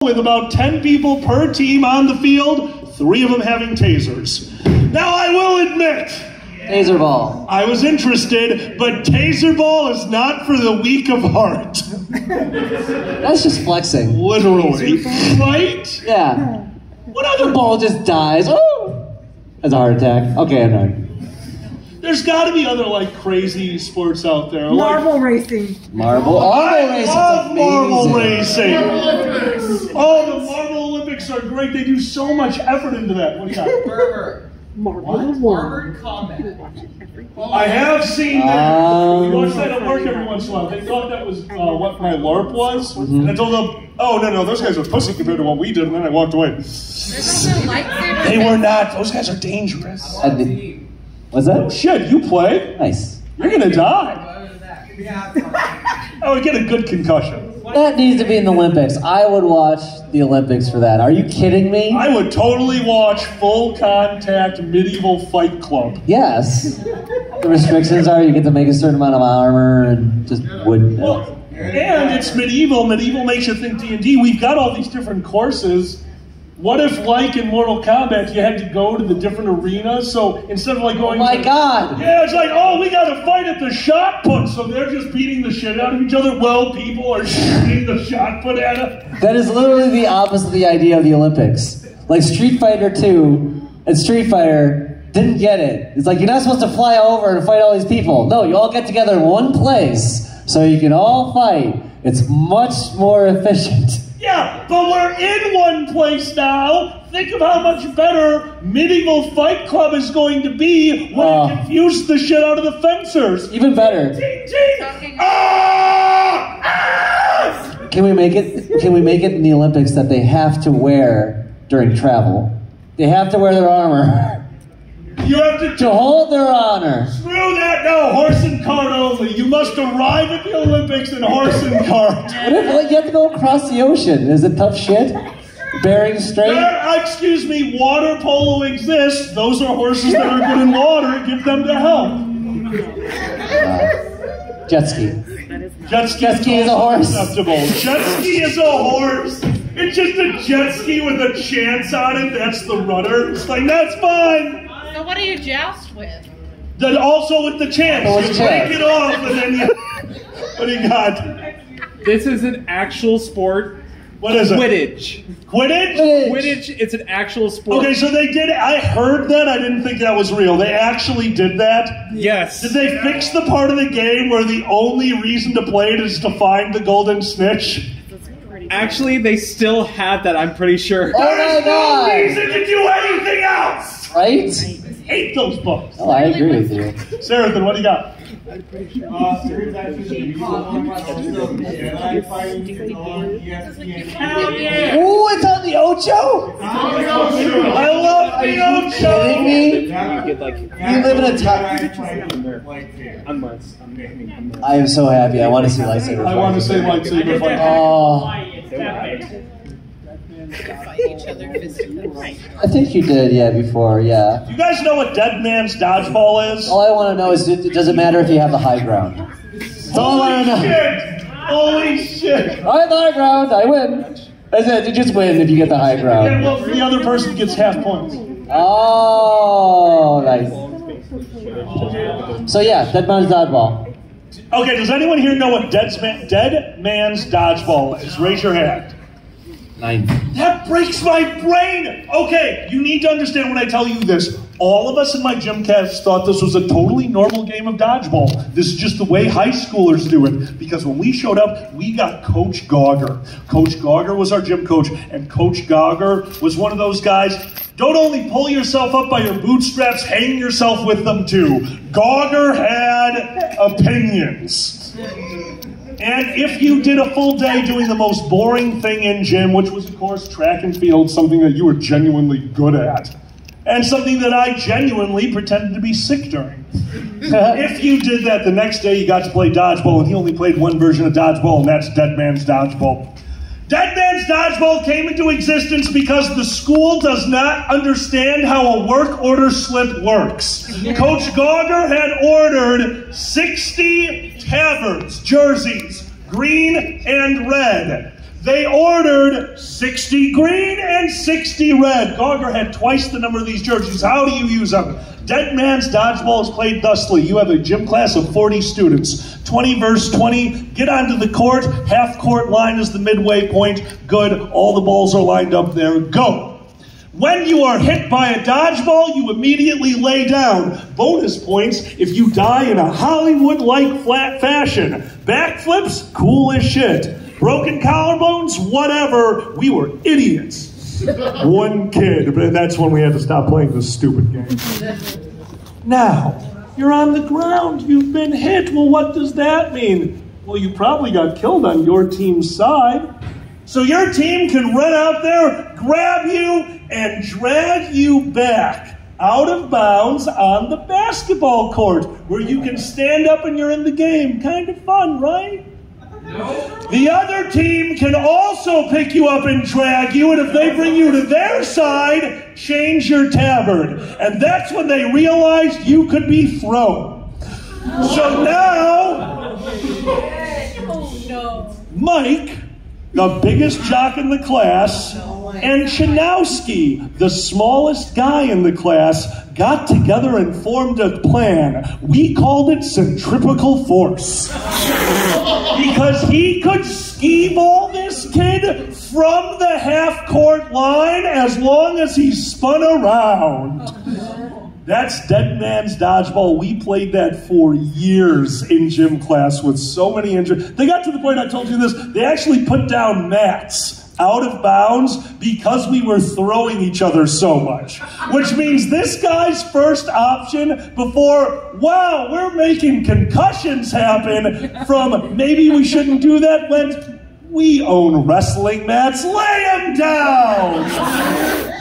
with about 10 people per team on the field, 3 of them having tasers. Now I will admit, taser ball. I was interested, but taser ball is not for the weak of heart. That's just flexing. Literally. Right? Yeah. What other ball just dies? Oh! That's a heart attack. Okay, I'm done. There's got to be other like crazy sports out there. Marble racing. Marble racing. I love marble racing. Oh, the Marble Olympics are great. They do so much effort into that. What do you got? Armored combat. I have seen that. We watch that at work every once in a while. They thought that was what my LARP was. And I told them, oh, no, those guys are pussy compared to what we did. And then I walked away. They were not. Those guys are dangerous. What's that? Oh, shit, you play? Nice. You're going to die. I would get a good concussion. That needs to be in the Olympics. I would watch the Olympics for that. Are you kidding me? I would totally watch full contact medieval fight club. Yes. The restrictions are you get to make a certain amount of armor and just wood. Well, and it's medieval. Medieval makes you think D&D. We've got all these different courses. What if, like in Mortal Kombat, you had to go to the different arenas? So instead of like going, oh my God! Yeah, it's like, oh, we got to fight at the shot put. So they're just beating the shit out of each other. Well, people are shooting the shot put at them. That is literally the opposite of the idea of the Olympics. Like Street Fighter 2 and Street Fighter didn't get it. It's like you're not supposed to fly over and fight all these people. No, you all get together in one place so you can all fight. It's much more efficient. Yeah, but we're in one place now. Think of how much better Medieval Fight Club is going to be when it confuses the shit out of the fencers. Even better. Ting, ting. Ah! Ah! Can we make it in the Olympics that they have to wear during travel? They have to wear their armor. You have to hold their honor. Screw that! No, horse and cart only. You must arrive at the Olympics in horse and cart. What if you have to go across the ocean? Is it tough shit? Bering Strait? Excuse me, water polo exists. Those are horses that are good in water. Give them the help. Jet ski. Jet ski is a horse. Acceptable. Jet ski is a horse. It's just a jet ski with a chance on it. That's the rudder. It's like, that's fine. So what do you joust with? Then also with the chance. You break it off and then you... What do you got? This is an actual sport. What is it? Quidditch. Quidditch? Quidditch, it's an actual sport. Okay, so they did it. I heard that. I didn't think that was real. They actually did that? Yes. Did they fix the part of the game where the only reason to play it is to find the golden snitch? Actually, they still have that, I'm pretty sure. Oh my God! There's no reason to do anything else! Right? I hate those books. Oh, I agree with you. Sarah, what do you got? Oh, it's on the Ocho? I love the Ocho! Are you kidding me? You live in a time. I am so happy. I want to see lightsaber. I want to say lightsaber fight. Oh. I think you did, yeah, before, yeah. Do you guys know what Dead Man's Dodgeball is? All I want to know is, does it matter if you have the high ground? That's all I want to know. Shit! Holy shit! I have the high ground, I win. That's it, you just win if you get the high ground. Yeah, well, the other person gets half points. Oh, nice. So yeah, Dead Man's Dodgeball. Okay, does anyone here know what Dead Man's Dodgeball is? Raise your hand. 9. That breaks my brain! Okay, you need to understand when I tell you this. All of us in my gym class thought this was a totally normal game of dodgeball. This is just the way high schoolers do it. Because when we showed up, we got Coach Gauger. Coach Gauger was our gym coach, and Coach Gauger was one of those guys, don't only pull yourself up by your bootstraps, hang yourself with them too. Gauger had opinions. And if you did a full day doing the most boring thing in gym, which was, of course, track and field, something that you were genuinely good at, and something that I genuinely pretended to be sick during. If you did that, the next day you got to play dodgeball, and he only played one version of dodgeball, and that's Dead Man's Dodgeball. Dead Man's Dodgeball came into existence because the school does not understand how a work order slip works. Coach Gauger had ordered 60 tabards, jerseys, green and red. They ordered 60 green and 60 red. Gauger had twice the number of these jerseys. How do you use them? Dead man's dodgeball is played thusly. You have a gym class of 40 students. 20 versus 20. Get onto the court. Half court line is the midway point. Good. All the balls are lined up there. Go. When you are hit by a dodgeball, you immediately lay down. Bonus points if you die in a Hollywood-like flat fashion. Backflips, cool as shit. Broken collarbones, whatever. We were idiots. One kid, but that's when we had to stop playing this stupid game. Now, you're on the ground. You've been hit. Well, what does that mean? Well, you probably got killed on your team's side. So your team can run out there, grab you, and drag you back out of bounds on the basketball court where you can stand up and you're in the game. Kind of fun, right? No. The other team can also pick you up and drag you, and if they bring you to their side, change your tabard. And that's when they realized you could be thrown. So now, Mike, the biggest jock in the class, and Chanowski, the smallest guy in the class, got together and formed a plan. We called it centripetal force. Because he could skee-ball this kid from the half-court line as long as he spun around. That's Dead Man's Dodgeball. We played that for years in gym class with so many injuries. They got to the point, I told you this, they actually put down mats out of bounds because we were throwing each other so much. Which means this guy's first option before, wow, we're making concussions happen, from maybe we shouldn't do that, went, we own wrestling mats, lay him down!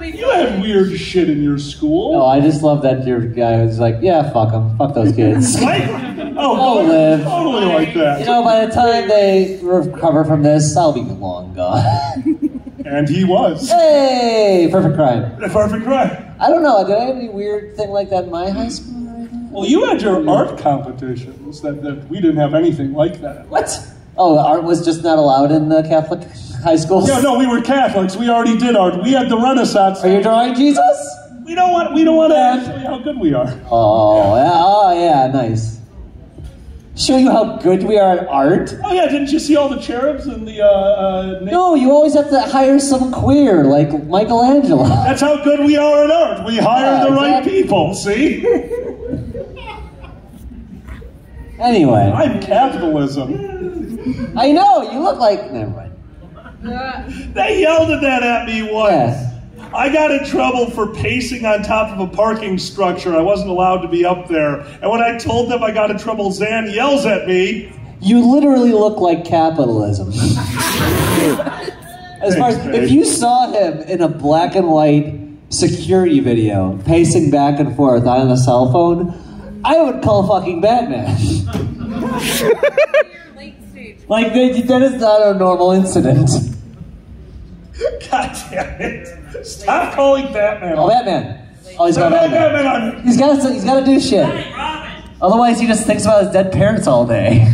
You had weird shit in your school. No, I just love that your guy was like, yeah, fuck them. Fuck those kids. Right? I'll live. Totally like that. You know, by the time they recover from this, I'll be long gone. And he was. Hey! Perfect crime. Perfect crime. I don't know. Did I have any weird thing like that in my high school or anything? Well, you had your art competitions. That we didn't have anything like that. What? Oh, art was just not allowed in the Catholic high schools? Yeah, no, we were Catholics. We already did art. We had the Renaissance. Are you drawing Jesus? We don't want to show you how good we are. Oh, yeah, nice. Show you how good we are at art? Oh, yeah, didn't you see all the cherubs and the... No, you always have to hire some queer, like Michelangelo. That's how good we are at art. We hire the right people, see? Anyway. I'm capitalism. I know, you look like... Never mind. They yelled at me once. Yeah. I got in trouble for pacing on top of a parking structure. I wasn't allowed to be up there. And when I told them I got in trouble, Zan yells at me. You literally look like capitalism. As far as, if you saw him in a black and white security video, pacing back and forth on a cell phone, I would call fucking Batman. Like, that is not a normal incident. God damn it. Stop calling Batman. Oh, Batman. Oh, he's got Batman. He's got to do shit. Otherwise, he just thinks about his dead parents all day.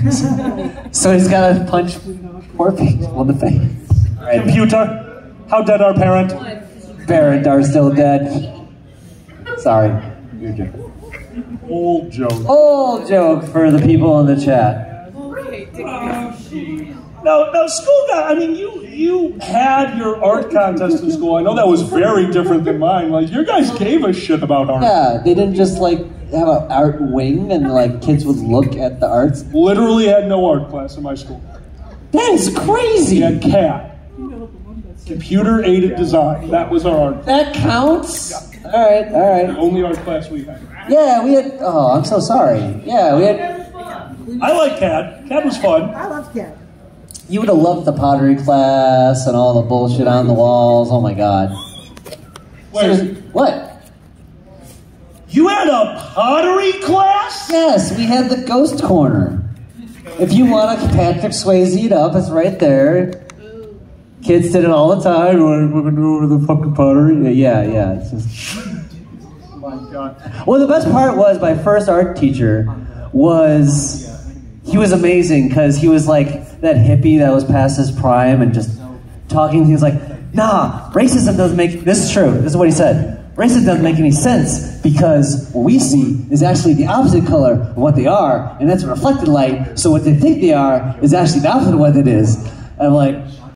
So he's got to punch poor people in the face. Right. Computer, how dead our parent? Parents are still dead. Sorry. You're joking. Old joke. Old joke for the people in the chat. No, school guy, I mean, you had your art contest in school. I know that was very different than mine. Like, your guys gave a shit about art. Yeah, they didn't just, like, have an art wing and, like, kids would look at the arts. Literally had no art class in my school. That is crazy. We had CAD. Computer-aided design. That was our art class. That counts? Yeah. All right. The only art class we had. Yeah, we had, oh, I'm so sorry. Yeah, we had... I like CAD. CAD was fun. I love CAD. You would have loved the pottery class and all the bullshit on the walls. Oh my God. Wait. What? You had a pottery class? Yes, we had the ghost corner. If you want to Patrick Swayze it up, it's right there. Kids did it all the time. We're going to go over the fucking pottery. Yeah. It's just... Oh my God. Well, the best part was my first art teacher was... He was amazing because he was like... that hippie that was past his prime and just talking. He was like, nah, racism doesn't make, this is true, this is what he said. Racism doesn't make any sense because what we see is actually the opposite color of what they are, and that's reflected light, so what they think they are is actually the opposite of what it is. And I'm like,